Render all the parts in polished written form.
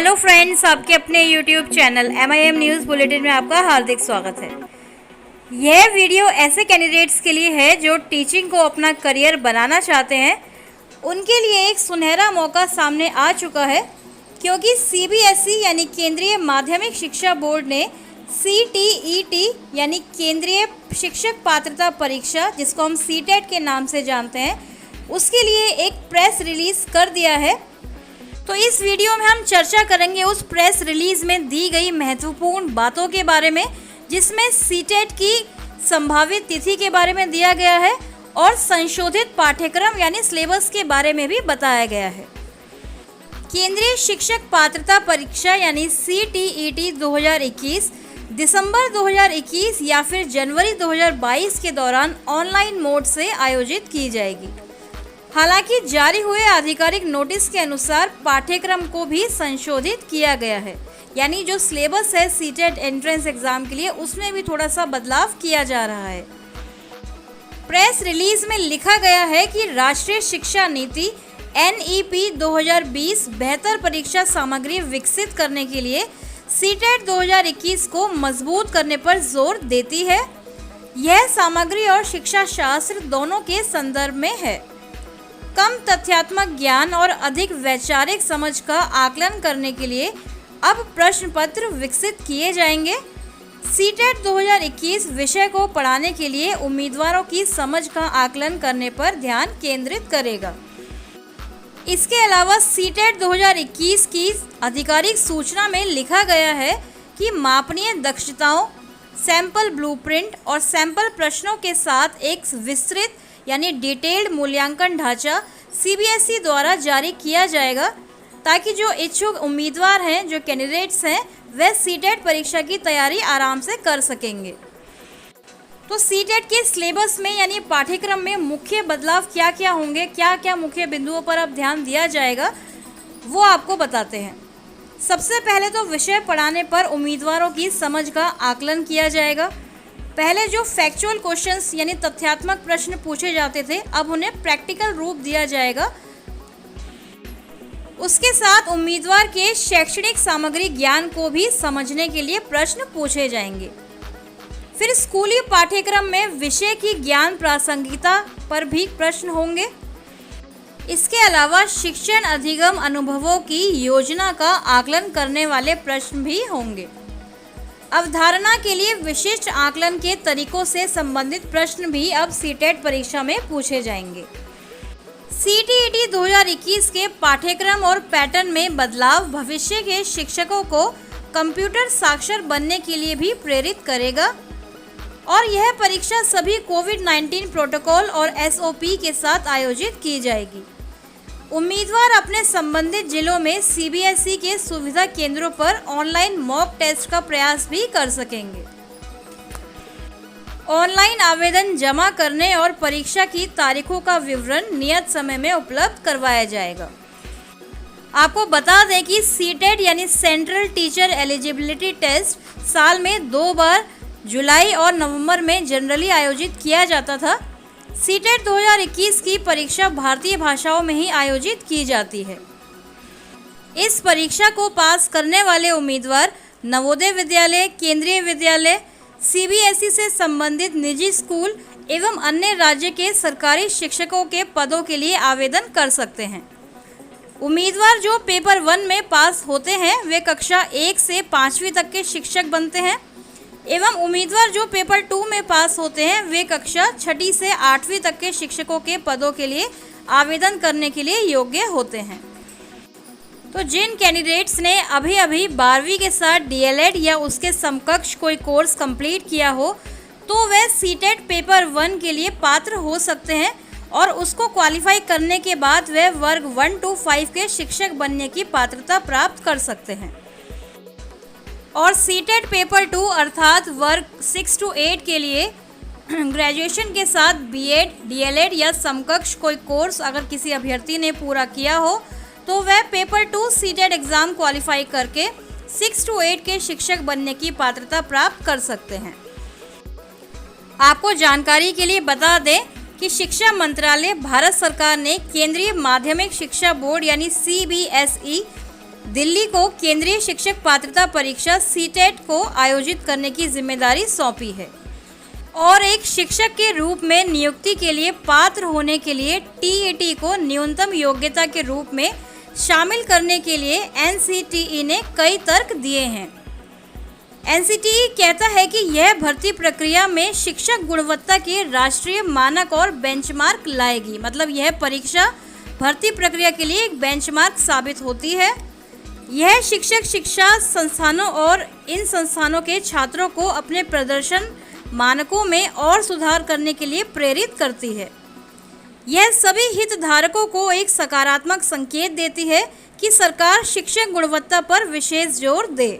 Hello friends, आपके अपने YouTube channel MIM news bulletin में आपका हार्दिक स्वागत है। यह वीडियो ऐसे कैंडिडेट्स के लिए है जो टीचिंग को अपना करियर बनाना चाहते हैं। उनके लिए एक सुनहरा मौका सामने आ चुका है, क्योंकि CBSE यानी केंद्रीय माध्यमिक शिक्षा बोर्ड ने CTET यानी केंद्रीय शिक्षक पात्रता परीक्षा, जिसको हम CTET के नाम से जानते हैं, उसके लिए एक प्रेस रिलीज़ कर दिया है। तो इस वीडियो में हम चर्चा करेंगे उस प्रेस रिलीज़ में दी गई महत्वपूर्ण बातों के बारे में, जिसमें CTET की संभावित तिथि के बारे में दिया गया है और संशोधित पाठ्यक्रम यानी सिलेबस के बारे में भी बताया गया है। केंद्रीय शिक्षक पात्रता परीक्षा यानी CTET 2021 दिसंबर 2021 या फिर जनवरी 2022 के दौरान ऑनलाइन मोड से आयोजित की जाएगी। हालांकि जारी हुए आधिकारिक नोटिस के अनुसार पाठ्यक्रम को भी संशोधित किया गया है, यानी जो सिलेबस है CTET एंट्रेंस एग्जाम के लिए, उसमें भी थोड़ा सा बदलाव किया जा रहा है। प्रेस रिलीज में लिखा गया है कि राष्ट्रीय शिक्षा नीति NEP 2020 बेहतर परीक्षा सामग्री विकसित करने के लिए CTET 2021 को मजबूत करने पर जोर देती है। यह सामग्री और शिक्षा शास्त्र दोनों के संदर्भ में है। कम तथ्यात्मक ज्ञान और अधिक वैचारिक समझ का आकलन करने के लिए अब प्रश्न पत्र विकसित किए जाएंगे। CTET 2021 विषय को पढ़ाने के लिए उम्मीदवारों की समझ का आकलन करने पर ध्यान केंद्रित करेगा। इसके अलावा CTET 2021 की आधिकारिक सूचना में लिखा गया है कि मापनीय दक्षताओं, सैंपल ब्लूप्रिंट और सैंपल प्रश्नों के साथ एक विस्तृत यानी डिटेल्ड मूल्यांकन ढांचा CBSE द्वारा जारी किया जाएगा, ताकि जो इच्छुक उम्मीदवार हैं, जो कैंडिडेट्स हैं, वह CTET परीक्षा की तैयारी आराम से कर सकेंगे। तो CTET के सिलेबस में यानी पाठ्यक्रम में मुख्य बदलाव क्या क्या होंगे, क्या क्या मुख्य बिंदुओं पर अब ध्यान दिया जाएगा, वो आपको बताते हैं। सबसे पहले तो विषय पढ़ाने पर उम्मीदवारों की समझ का आकलन किया जाएगा। पहले जो फैक्चुअल क्वेश्चंस यानी तथ्यात्मक प्रश्न पूछे जाते थे, अब उन्हें प्रैक्टिकल रूप दिया जाएगा। उसके साथ उम्मीदवार के शैक्षणिक सामग्री ज्ञान को भी समझने के लिए प्रश्न पूछे जाएंगे। फिर स्कूली पाठ्यक्रम में विषय की ज्ञान प्रासंगिकता पर भी प्रश्न होंगे। इसके अलावा शिक्षण अधिगम अनुभवों की योजना का आकलन करने वाले प्रश्न भी होंगे। अवधारणा के लिए विशिष्ट आकलन के तरीकों से संबंधित प्रश्न भी अब CTET परीक्षा में पूछे जाएंगे। CTET 2021 के पाठ्यक्रम और पैटर्न में बदलाव भविष्य के शिक्षकों को कंप्यूटर साक्षर बनने के लिए भी प्रेरित करेगा और यह परीक्षा सभी कोविड-19 प्रोटोकॉल और SOP के साथ आयोजित की जाएगी। उम्मीदवार अपने संबंधित जिलों में CBSE के सुविधा केंद्रों पर ऑनलाइन मॉक टेस्ट का प्रयास भी कर सकेंगे। ऑनलाइन आवेदन जमा करने और परीक्षा की तारीखों का विवरण नियत समय में उपलब्ध करवाया जाएगा। आपको बता दें कि CTET यानी सेंट्रल टीचर एलिजिबिलिटी टेस्ट साल में 2 बार जुलाई और नवंबर में जनरली आयोजित किया जाता था। CTET 2021 की परीक्षा भारतीय भाषाओं में ही आयोजित की जाती है। इस परीक्षा को पास करने वाले उम्मीदवार नवोदय विद्यालय, केंद्रीय विद्यालय, CBSE से संबंधित निजी स्कूल एवं अन्य राज्य के सरकारी शिक्षकों के पदों के लिए आवेदन कर सकते हैं। उम्मीदवार जो पेपर 1 में पास होते हैं, वे कक्षा 1 से 5वीं तक के शिक्षक बनते हैं एवं उम्मीदवार जो पेपर 2 में पास होते हैं, वे कक्षा 6ठी से 8वीं तक के शिक्षकों के पदों के लिए आवेदन करने के लिए योग्य होते हैं। तो जिन कैंडिडेट्स ने अभी 12वीं के साथ DLED या उसके समकक्ष कोई कोर्स कंप्लीट किया हो, तो वे CTET पेपर 1 के लिए पात्र हो सकते हैं और उसको क्वालिफाई करने के बाद वे वर्ग 1 to 5 के शिक्षक बनने की पात्रता प्राप्त कर सकते हैं। और CTET पेपर 2 अर्थात वर्ग 6 to 8 के लिए ग्रेजुएशन के साथ B.Ed, DLED या समकक्ष कोई कोर्स अगर किसी अभ्यर्थी ने पूरा किया हो, तो वह पेपर 2 CTET एग्ज़ाम क्वालिफाई करके 6 to 8 के शिक्षक बनने की पात्रता प्राप्त कर सकते हैं। आपको जानकारी के लिए बता दें कि शिक्षा मंत्रालय भारत सरकार ने केंद्रीय माध्यमिक शिक्षा बोर्ड यानी CBSE दिल्ली को केंद्रीय शिक्षक पात्रता परीक्षा सीटेट को आयोजित करने की जिम्मेदारी सौंपी है और एक शिक्षक के रूप में नियुक्ति के लिए पात्र होने के लिए टीईटी को न्यूनतम योग्यता के रूप में शामिल करने के लिए एनसीटीई ने कई तर्क दिए हैं। एनसीटीई कहता है कि यह भर्ती प्रक्रिया में शिक्षक गुणवत्ता के राष्ट्रीय मानक और बेंचमार्क लाएगी। मतलब यह परीक्षा भर्ती प्रक्रिया के लिए एक बेंचमार्क साबित होती है। यह शिक्षक शिक्षा संस्थानों और इन संस्थानों के छात्रों को अपने प्रदर्शन मानकों में और सुधार करने के लिए प्रेरित करती है। यह सभी हितधारकों को एक सकारात्मक संकेत देती है कि सरकार शिक्षक गुणवत्ता पर विशेष जोर दे।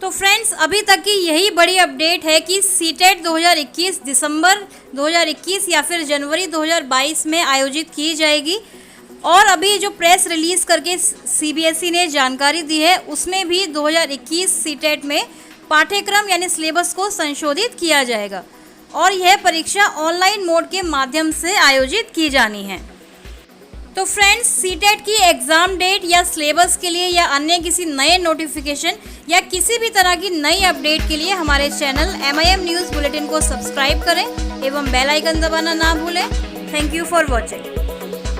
तो फ्रेंड्स, अभी तक की यही बड़ी अपडेट है कि सीटेट 2021 दिसंबर 2021 या फिर जनवरी 2022 में आयोजित की जाएगी। और अभी जो प्रेस रिलीज करके सीबीएसई ने जानकारी दी है उसमें भी 2021 सीटेट में पाठ्यक्रम यानी सिलेबस को संशोधित किया जाएगा और यह परीक्षा ऑनलाइन मोड के माध्यम से आयोजित की जानी है। तो फ्रेंड्स, सीटेट की एग्ज़ाम डेट या सिलेबस के लिए या अन्य किसी नए नोटिफिकेशन या किसी भी तरह की नई अपडेट के लिए हमारे चैनल MIM न्यूज़ बुलेटिन को सब्सक्राइब करें एवं बेल आइकन दबाना ना भूलें। Thank you for watching.